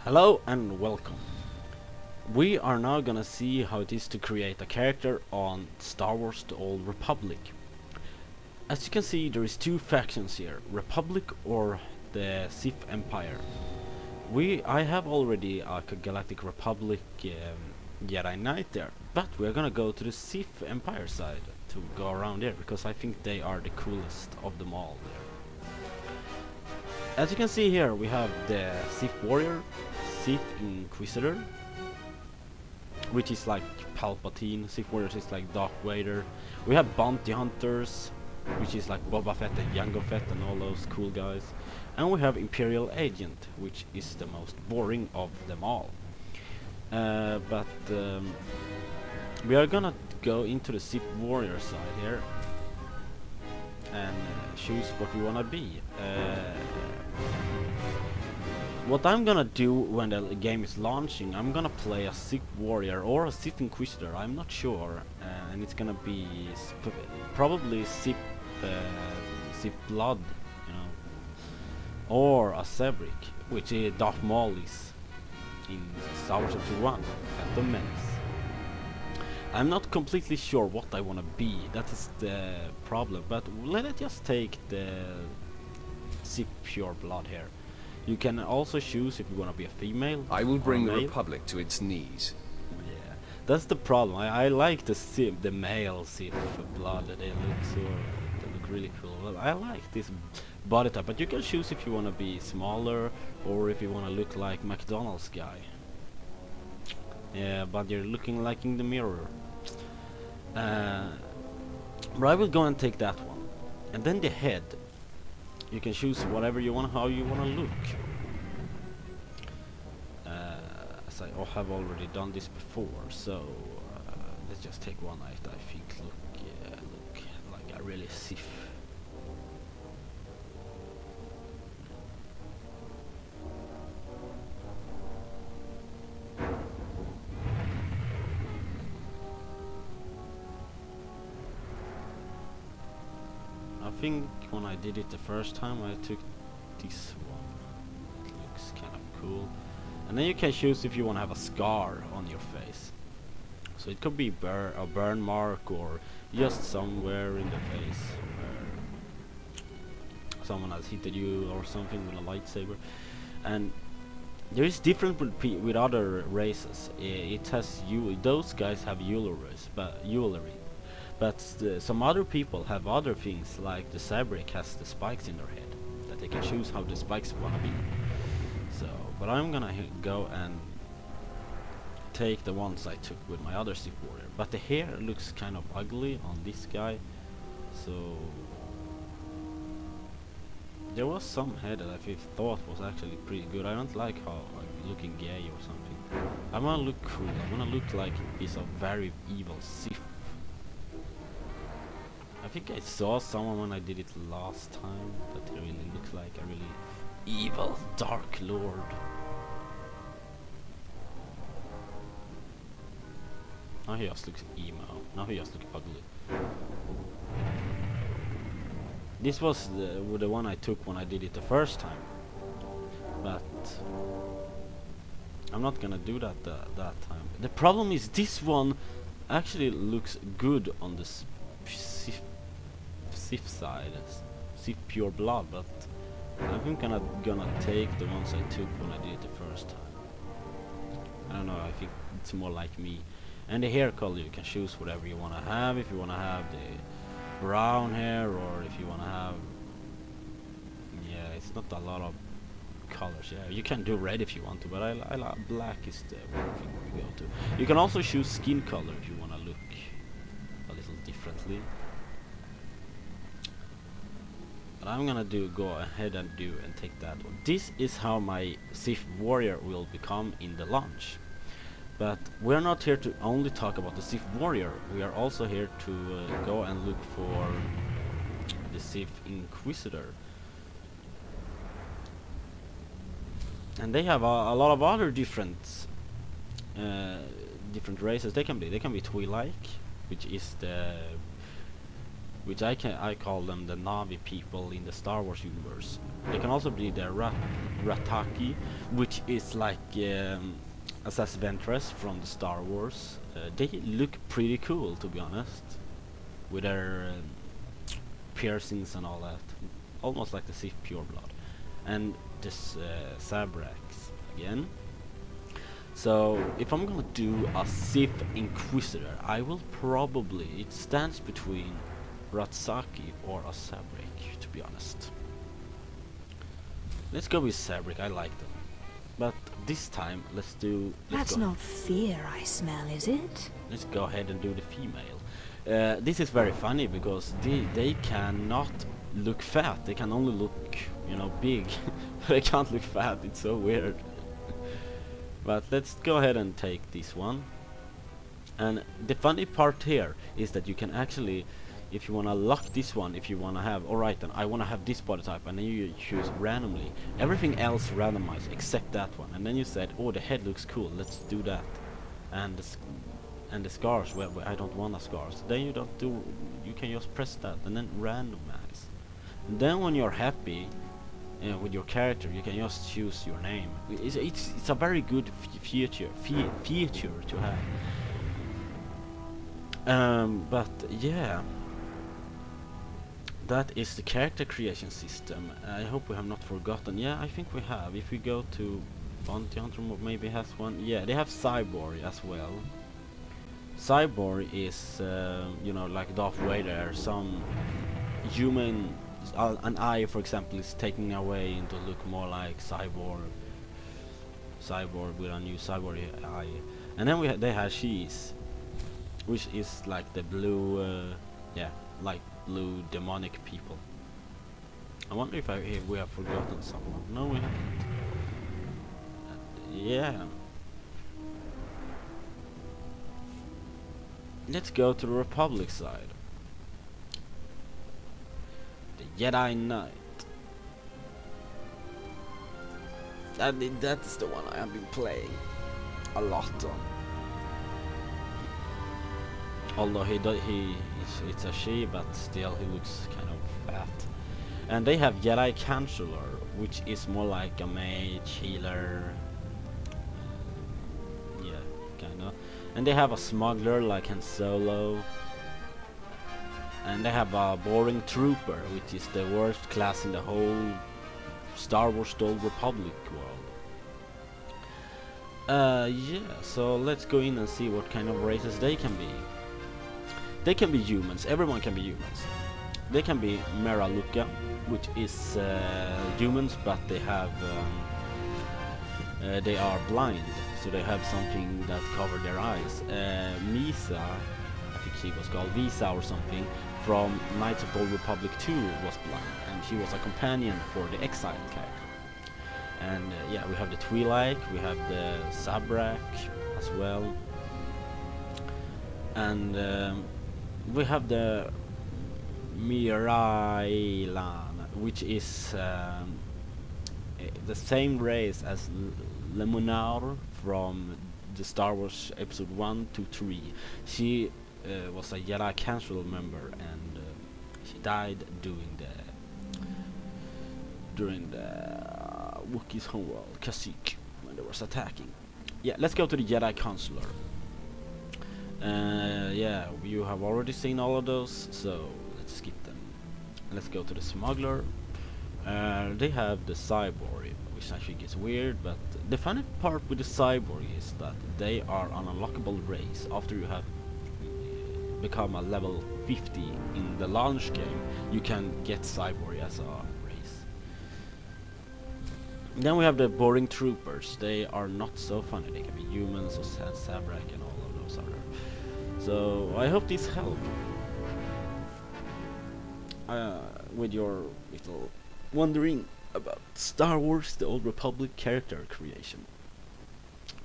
Hello and welcome. We are now gonna see how it is to create a character on Star Wars The Old Republic. As you can see, there is two factions here, Republic or the Sith Empire. I have already a Galactic Republic Jedi Knight there, but we're gonna go to the Sith Empire side to go around there because I think they are the coolest of them all there. As you can see here, we have the Sith Warrior, Sith Inquisitor, which is like Palpatine. Sith Warriors is like Darth Vader. We have Bounty Hunters, which is like Boba Fett and Jango Fett and all those cool guys. And we have Imperial Agent, which is the most boring of them all. But we are gonna go into the Sith Warrior side here and choose what we wanna be. What I'm gonna do when the game is launching, I'm gonna play a Sith Warrior or a Sith Inquisitor, I'm not sure, and it's gonna be probably Sith Blood, you know, or a Sebrik, which is Darth Maul is in Star Wars Episode 1, Phantom Menace. I'm not completely sure what I wanna be, that is the problem, but let us just take the Sith Pure Blood here. You can also choose if you want to be a female. I will bring the Republic to its knees. Yeah, that's the problem. I like the male Sith Blood. They look really cool. Well, I like this body type, but you can choose if you want to be smaller or if you want to look like McDonald's guy. Yeah, but you're looking like in the mirror. But I will go and take that one, and then the head. You can choose whatever you want, how you want to look. As I have already done this before, so let's just take one that I think look like a really Sith. I think when I did it the first time I took this one. It looks kind of cool. And then you can choose if you want to have a scar on your face. So it could be a burn mark or just somewhere in the face where someone has hit you or something with a lightsaber. And there is different with other races. It has those guys have jewelry. But some other people have other things, like the Sebrik has the spikes in their head, that they can choose how the spikes wanna be. So, but I'm gonna go and take the ones I took with my other Sith Warrior. But the hair looks kind of ugly on this guy, so there was some hair that I thought was actually pretty good. I don't like how looking gay or something. I wanna look cool. I wanna look like he's a very evil Sith. I think I saw someone when I did it last time that he really looks like a really evil Dark Lord. Now he just looks emo. Now he just looks ugly. This was the one I took when I did it the first time, but I'm not gonna do that that time. The problem is this one actually looks good on the Sith side, Sith Pure Blood, but I think I'm gonna take the ones I took when I did it the first time. I don't know, I think it's more like me. And the hair color, you can choose whatever you wanna have. If you wanna have the brown hair, or if you wanna have, yeah, it's not a lot of colors. Yeah, you can do red if you want to, but I like black is the one thing we go to. You can also choose skin color if you wanna look a little differently. But I'm gonna go ahead and take that one. This is how my Sith Warrior will become in the launch. But we're not here to only talk about the Sith Warrior. We are also here to go and look for the Sith Inquisitor. And they have a lot of other different races. They can be Twi'lek, which is the which I call them the Navi people in the Star Wars universe. They can also be the Rataki, which is like Assassin Ventress from the Star Wars. They look pretty cool, to be honest, with their piercings and all that, almost like the Sith pureblood. And this Sabrax again. So if I'm gonna do a Sith Inquisitor, I will probably, it stands between Ratsaki or a Sabrik, to be honest. Let's go with Sabrik, I like them. But this time, That's not fear I smell, is it? Let's go ahead and do the female. This is very funny because they cannot look fat, they can only look, you know, big. They can't look fat, it's so weird. But let's go ahead and take this one. And the funny part here is that you can actually, if you wanna lock this one, if you wanna have, alright then, I wanna have this body type, and then you choose randomly. Everything else randomized except that one. And then you said, oh, the head looks cool, let's do that. And the scars, well, I don't want a scars. Then you don't do, you can just press that and then randomize. And then when you're happy, with your character, you can just choose your name. It's a very good feature to have. But yeah, that is the character creation system. I hope we have not forgotten. Yeah, I think we have. If we go to Bounty Hunter, maybe has one. Yeah, they have Cyborg as well. Cyborg is, you know, like Darth Vader. Some human, an eye, for example, is taken away to look more like Cyborg with a new Cyborg eye. And then they have Shees, which is like the blue, yeah, like blue demonic people. I wonder if we have forgotten someone. No, we haven't. Yeah. Let's go to the Republic side. The Jedi Knight. That's the one I have been playing a lot on. Although it's a she, but still he looks kind of fat. And they have Jedi Chancellor, which is more like a mage healer. Yeah, kinda. And they have a smuggler like Han Solo. And they have a boring trooper, which is the worst class in the whole Star Wars The Old Republic world. Yeah, so let's go in and see what kind of races they can be. They can be humans, everyone can be humans. They can be Meraluka, which is humans, but they have they are blind, so they have something that cover their eyes. Misa, I think she was called Visa or something, from Knights of the Old Republic 2 was blind, and she was a companion for the exiled character. And yeah, we have the Twi'lek, we have the Sabrak as well, and we have the Mirailan, which is the same race as Lemunar from the Star Wars Episode 1 to 3. She was a Jedi Council member, and she died during the Wookiee's homeworld, Kashyyyk, when they was attacking. Yeah, let's go to the Jedi Counselor. Yeah, you have already seen all of those, so let's skip them. Let's go to the Smuggler. They have the Cyborg, which I think is weird, but the funny part with the Cyborg is that they are an unlockable race. After you have become a level 50 in the launch game, you can get Cyborg as a race. Then we have the boring troopers. They are not so funny. They can be humans or Sabrak and all of those other. So I hope this helped with your little wondering about Star Wars The Old Republic character creation.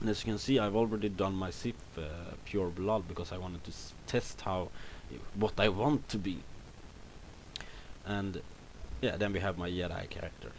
And as you can see, I've already done my Sith pure blood because I wanted to test what I want to be. And yeah, then we have my Jedi character.